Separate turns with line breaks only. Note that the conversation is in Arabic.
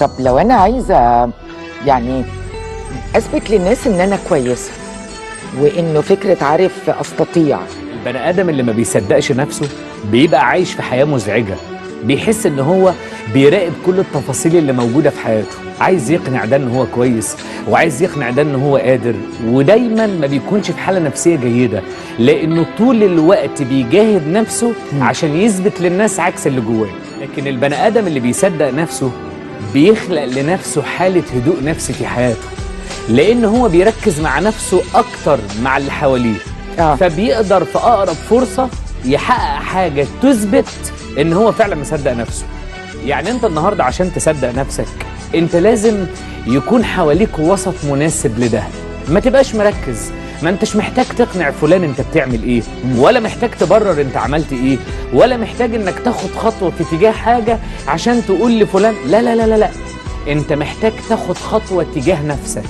طب لو انا عايزه يعني اثبت للناس ان انا كويسه، وانه فكره عارف استطيع.
البني ادم اللي ما بيصدقش نفسه بيبقى عايش في حياه مزعجه، بيحس ان هو بيراقب كل التفاصيل اللي موجوده في حياته، عايز يقنع ده ان هو كويس وعايز يقنع ده ان هو قادر، ودايما ما بيكونش في حاله نفسيه جيده لانه طول الوقت بيجاهد نفسه عشان يثبت للناس عكس اللي جواه. لكن البني ادم اللي بيصدق نفسه بيخلق لنفسه حاله هدوء نفسي في حياته، لان هو بيركز مع نفسه اكتر مع اللي حواليه. فبيقدر في اقرب فرصه يحقق حاجه تثبت ان هو فعلا مصدق نفسه. يعني انت النهارده عشان تصدق نفسك انت لازم يكون حواليك وسط مناسب لده، ما تبقاش مركز، ما انتش محتاج تقنع فلان انت بتعمل ايه، ولا محتاج تبرر انت عملت ايه، ولا محتاج انك تاخد خطوه في اتجاه حاجه عشان تقول لفلان لا لا لا لا لا، انت محتاج تاخد خطوه تجاه نفسك.